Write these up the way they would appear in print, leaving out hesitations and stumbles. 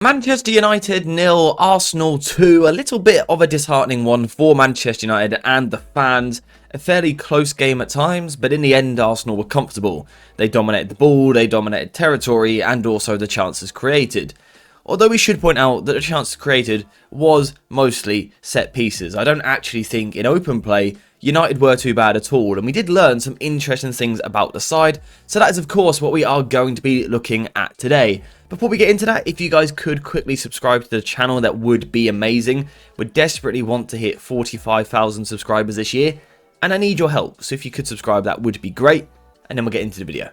Manchester United 0, Arsenal 2. A little bit of a disheartening one for Manchester United and the fans. A fairly close game at times, but in the end Arsenal were comfortable. They dominated the ball, they dominated territory, and also the chances created. Although we should point out that the chances created was mostly set pieces. I don't actually think in open play United were too bad at all, and we did learn some interesting things about the side, so that is of course what we are going to be looking at today. Before we get into that, if you guys could quickly subscribe to the channel, that would be amazing. We desperately want to hit 45,000 subscribers this year, and I need your help, so if you could subscribe that would be great, and then we'll get into the video.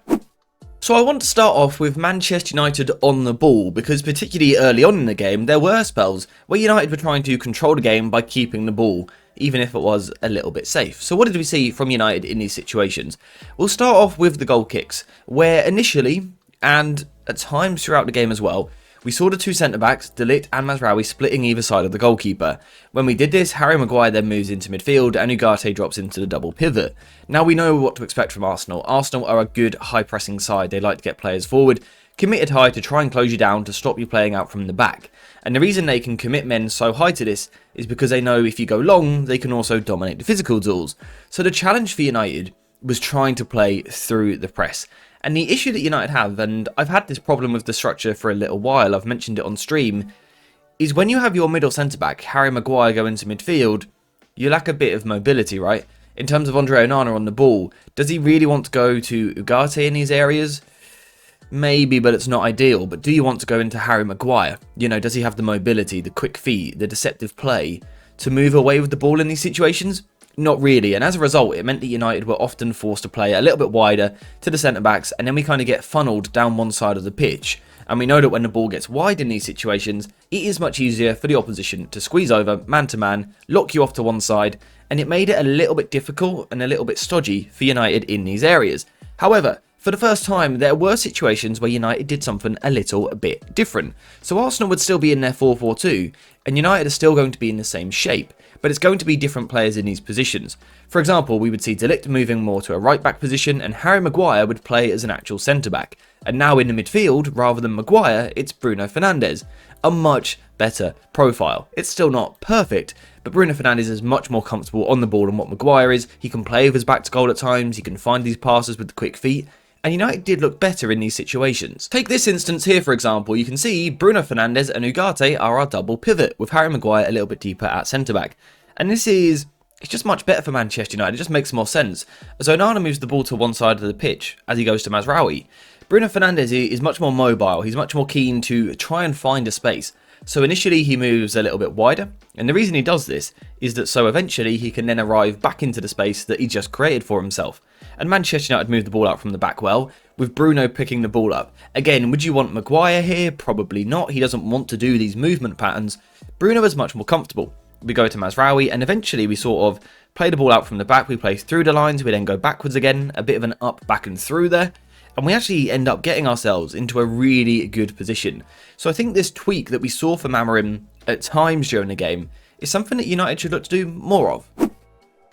So I want to start off with Manchester United on the ball, because particularly early on in the game, there were spells where United were trying to control the game by keeping the ball, even if it was a little bit safe. So what did we see from United in these situations? We'll start off with the goal kicks, where initially, and at times throughout the game as well, we saw the two centre-backs, De Ligt and Mazraoui, splitting either side of the goalkeeper. When we did this, Harry Maguire then moves into midfield and Ugarte drops into the double pivot. Now we know what to expect from Arsenal. Arsenal are a good high-pressing side. They like to get players forward, committed high to try and close you down to stop you playing out from the back. And the reason they can commit men so high to this is because they know if you go long, they can also dominate the physical duels. So the challenge for United was trying to play through the press. And the issue that United have, and I've had this problem with the structure for a little while, I've mentioned it on stream, is when you have your middle centre-back, Harry Maguire, go into midfield, you lack a bit of mobility, right? In terms of Andre Onana on the ball, does he really want to go to Ugarte in these areas? Maybe, but it's not ideal. But do you want to go into Harry Maguire? You know, does he have the mobility, the quick feet, the deceptive play to move away with the ball in these situations? Not really, and as a result, it meant that United were often forced to play a little bit wider to the centre-backs, and then we kind of get funneled down one side of the pitch. And we know that when the ball gets wide in these situations, it is much easier for the opposition to squeeze over man-to-man, lock you off to one side, and it made it a little bit difficult and a little bit stodgy for United in these areas. However, for the first time, there were situations where United did something a little bit different. So Arsenal would still be in their 4-4-2, and United are still going to be in the same shape, but it's going to be different players in these positions. For example, we would see De Ligt moving more to a right-back position, and Harry Maguire would play as an actual centre-back. And now in the midfield, rather than Maguire, it's Bruno Fernandes. A much better profile. It's still not perfect, but Bruno Fernandes is much more comfortable on the ball than what Maguire is. He can play with his back to goal at times, he can find these passes with the quick feet, and United did look better in these situations. Take this instance here, for example. You can see Bruno Fernandes and Ugarte are our double pivot, with Harry Maguire a little bit deeper at centre-back. And this is, it's just much better for Manchester United. It just makes more sense. As Onana moves the ball to one side of the pitch, as he goes to Mazraoui, Bruno Fernandes is much more mobile. He's much more keen to try and find a space. So initially he moves a little bit wider, and the reason he does this is that so eventually he can then arrive back into the space that he just created for himself. And Manchester United moved the ball out from the back well, with Bruno picking the ball up. Again, would you want Maguire here? Probably not. He doesn't want to do these movement patterns. Bruno is much more comfortable. We go to Mazraoui, and eventually we sort of play the ball out from the back. We play through the lines, we then go backwards again, a bit of an up, back and through there. And we actually end up getting ourselves into a really good position. So I think this tweak that we saw from Amorim at times during the game is something that United should look to do more of.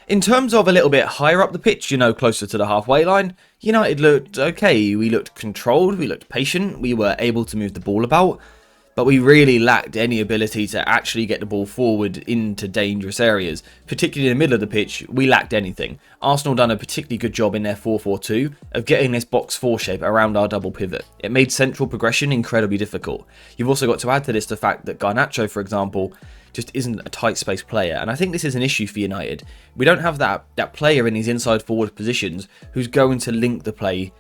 In terms of a little bit higher up the pitch, you know, closer to the halfway line, United looked okay. We looked controlled, we looked patient, we were able to move the ball about, but we really lacked any ability to actually get the ball forward into dangerous areas. Particularly in the middle of the pitch, we lacked anything. Arsenal done a particularly good job in their 4-4-2 of getting this box 4 shape around our double pivot. It made central progression incredibly difficult. You've also got to add to this the fact that Garnacho, for example, just isn't a tight space player, and I think this is an issue for United. We don't have that player in these inside forward positions who's going to link the play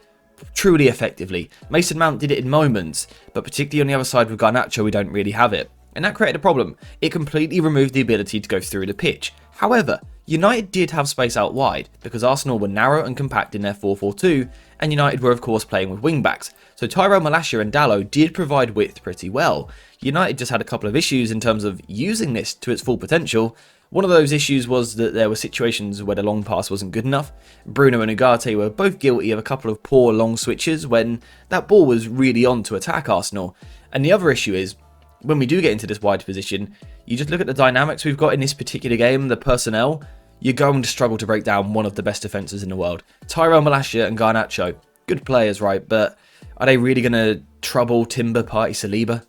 truly effectively. Mason Mount did it in moments, but particularly on the other side with Garnacho, we don't really have it. And that created a problem. It completely removed the ability to go through the pitch. However, United did have space out wide, because Arsenal were narrow and compact in their 4-4-2, and United were of course playing with wing-backs. So Tyrell Malacia and Dalot did provide width pretty well. United just had a couple of issues in terms of using this to its full potential. One of those issues was that there were situations where the long pass wasn't good enough. Bruno and Ugarte were both guilty of a couple of poor long switches when that ball was really on to attack Arsenal. And the other issue is, when we do get into this wide position, you just look at the dynamics we've got in this particular game, the personnel, you're going to struggle to break down one of the best defences in the world. Tyrell Malacia and Garnacho, good players, right, but are they really going to trouble Timber, Partey, Saliba?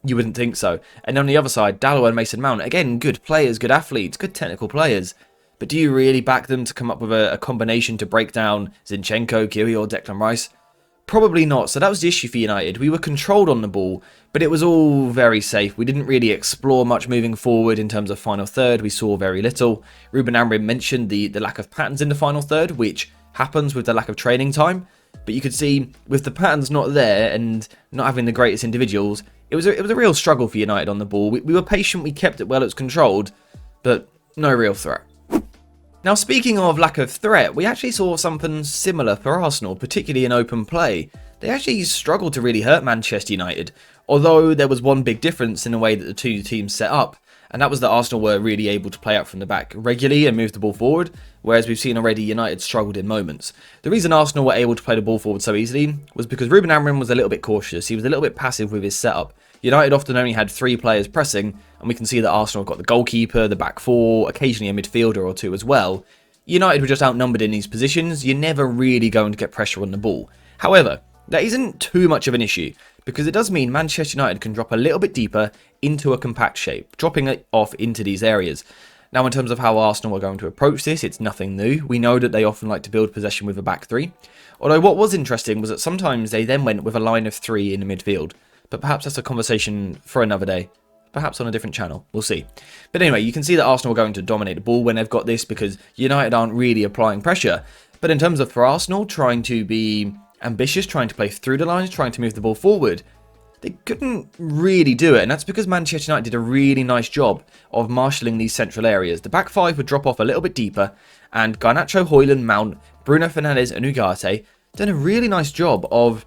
You wouldn't think so. And on the other side, Dalot and Mason Mount, again, good players, good athletes, good technical players. But do you really back them to come up with a combination to break down Zinchenko, Kiri or Declan Rice? Probably not. So that was the issue for United. We were controlled on the ball, but it was all very safe. We didn't really explore much moving forward in terms of final third. We saw very little. Ruben Amorim mentioned the lack of patterns in the final third, which happens with the lack of training time. But you could see with the patterns not there and not having the greatest individuals, it was a real struggle for United on the ball. We were patient, we kept it well, it was controlled, but no real threat. Now, speaking of lack of threat, we actually saw something similar for Arsenal, particularly in open play. They actually struggled to really hurt Manchester United, although there was one big difference in the way that the two teams set up, and that was that Arsenal were really able to play out from the back regularly and move the ball forward, whereas we've seen already United struggled in moments. The reason Arsenal were able to play the ball forward so easily was because Ruben Amorim was a little bit cautious. He was a little bit passive with his setup. United often only had 3 players pressing, and we can see that Arsenal got the goalkeeper, the back 4, occasionally a midfielder or 2 as well. United were just outnumbered in these positions. You're never really going to get pressure on the ball. However, that isn't too much of an issue, because it does mean Manchester United can drop a little bit deeper into a compact shape, dropping it off into these areas. Now, in terms of how Arsenal are going to approach this, it's nothing new. We know that they often like to build possession with a back 3. Although what was interesting was that sometimes they then went with a line of 3 in the midfield. But perhaps that's a conversation for another day. Perhaps on a different channel. We'll see. But anyway, you can see that Arsenal are going to dominate the ball when they've got this because United aren't really applying pressure. But in terms of for Arsenal trying to be ambitious, trying to play through the lines, trying to move the ball forward, they couldn't really do it. And that's because Manchester United did a really nice job of marshalling these central areas. The back 5 would drop off a little bit deeper, and Garnacho, Højlund, Mount, Bruno Fernandes and Ugarte done a really nice job of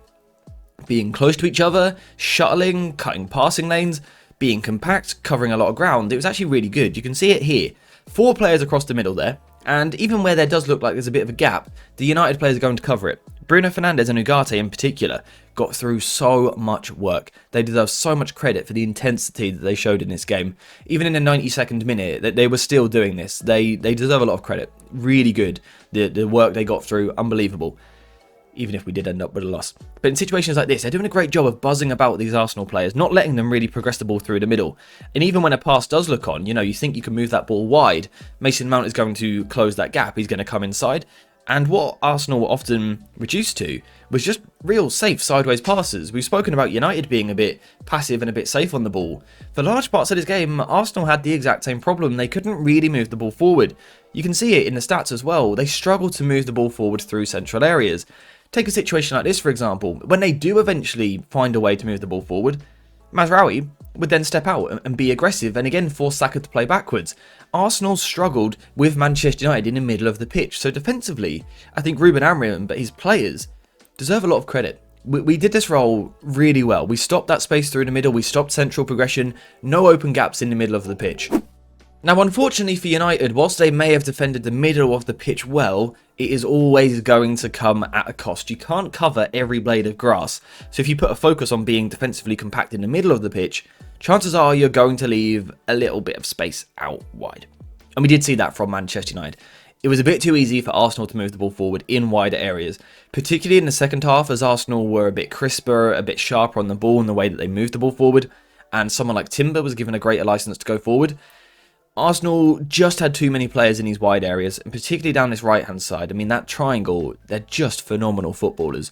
being close to each other, shuttling, cutting passing lanes, being compact, covering a lot of ground. It was actually really good. You can see it here. 4 players across the middle there, and even where there does look like there's a bit of a gap, the United players are going to cover it. Bruno Fernandes and Ugarte in particular got through so much work. They deserve so much credit for the intensity that they showed in this game. Even in the 92nd minute, they were still doing this. They deserve a lot of credit. Really good. The work they got through, unbelievable. Even if we did end up with a loss. But in situations like this, they're doing a great job of buzzing about these Arsenal players, not letting them really progress the ball through the middle. And even when a pass does look on, you think you can move that ball wide, Mason Mount is going to close that gap, he's going to come inside. And what Arsenal were often reduced to was just real safe sideways passes. We've spoken about United being a bit passive and a bit safe on the ball. For large parts of this game, Arsenal had the exact same problem. They couldn't really move the ball forward. You can see it in the stats as well. They struggled to move the ball forward through central areas. Take a situation like this, for example. When they do eventually find a way to move the ball forward, Mazraoui would then step out and be aggressive and again force Saka to play backwards. Arsenal struggled with Manchester United in the middle of the pitch. So defensively, I think Ruben Amorim, but his players, deserve a lot of credit. We did this role really well. We stopped that space through the middle. We stopped central progression. No open gaps in the middle of the pitch. Now, unfortunately for United, whilst they may have defended the middle of the pitch well, it is always going to come at a cost. You can't cover every blade of grass. So if you put a focus on being defensively compact in the middle of the pitch, chances are you're going to leave a little bit of space out wide. And we did see that from Manchester United. It was a bit too easy for Arsenal to move the ball forward in wider areas, particularly in the second half as Arsenal were a bit crisper, a bit sharper on the ball in the way that they moved the ball forward, and someone like Timber was given a greater license to go forward. Arsenal just had too many players in these wide areas, and particularly down this right-hand side. I mean, that triangle, they're just phenomenal footballers.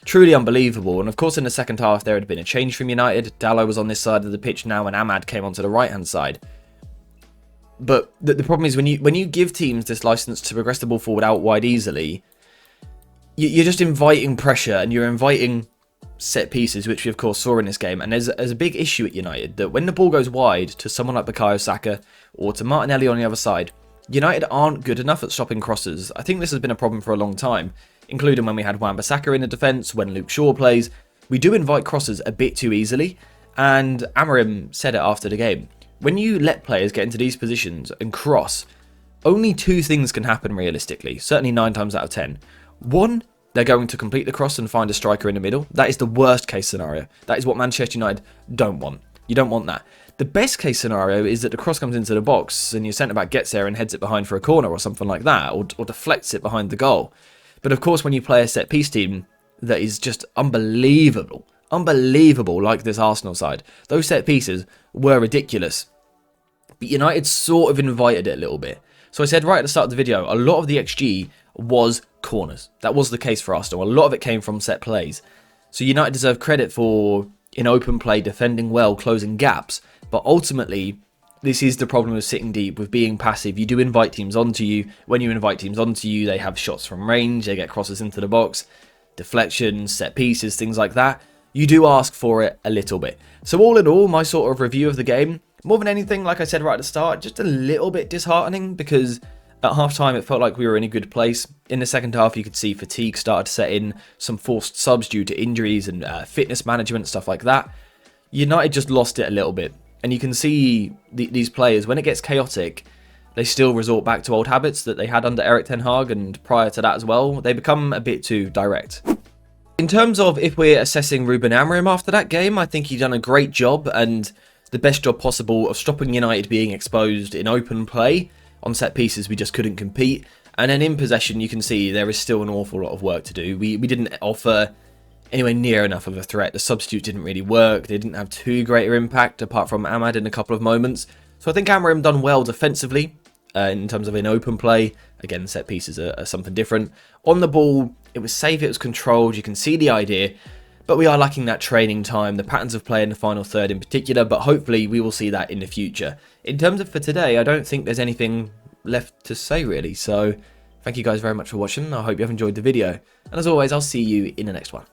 Truly unbelievable. And of course, in the second half, there had been a change from United. Dalot was on this side of the pitch now, and Ahmad came onto the right-hand side. But the problem is when you give teams this license to progress the ball forward out wide easily, you're just inviting pressure, and you're inviting set pieces, which we of course saw in this game. And there's a big issue at United that when the ball goes wide to someone like Bukayo Saka or to Martinelli on the other side, United aren't good enough at stopping crosses. I think this has been a problem for a long time, including when we had Wan-Bissaka in the defence, when Luke Shaw plays. We do invite crosses a bit too easily, and Amorim said it after the game. When you let players get into these positions and cross, only 2 things can happen realistically, certainly 9 times out of 10. 1, they're going to complete the cross and find a striker in the middle. That is the worst case scenario. That is what Manchester United don't want. You don't want that. The best case scenario is that the cross comes into the box and your centre-back gets there and heads it behind for a corner or something like that, or deflects it behind the goal. But of course, when you play a set-piece team that is just unbelievable unbelievable, like this Arsenal side. Those set pieces were ridiculous. But United sort of invited it a little bit. So I said right at the start of the video, a lot of the XG was corners. That was the case for Arsenal. A lot of it came from set plays. So United deserve credit for, in open play, defending well, closing gaps. But ultimately, this is the problem with sitting deep, with being passive. You do invite teams onto you. When you invite teams onto you, they have shots from range, they get crosses into the box, deflections, set pieces, things like that. You do ask for it a little bit. So all in all, my sort of review of the game, more than anything, like I said right at the start, just a little bit disheartening, because at half-time it felt like we were in a good place. In the second half, you could see fatigue started to set in, some forced subs due to injuries and fitness management, stuff like that. United just lost it a little bit. And you can see these players, when it gets chaotic, they still resort back to old habits that they had under Erik ten Hag, and prior to that as well. They become a bit too direct. In terms of if we're assessing Ruben Amorim after that game, I think he's done a great job and the best job possible of stopping United being exposed in open play. On set pieces, we just couldn't compete. And then in possession, you can see there is still an awful lot of work to do. We didn't offer anywhere near enough of a threat. The substitute didn't really work. They didn't have too greater impact, apart from Ahmad in a couple of moments. So I think Amorim done well defensively in terms of in open play. Again, set pieces are something different. On the ball, it was safe, it was controlled. You can see the idea. But we are lacking that training time, the patterns of play in the final third in particular, but hopefully we will see that in the future. In terms of for today, I don't think there's anything left to say really, so thank you guys very much for watching. I hope you have enjoyed the video, and as always, I'll see you in the next one.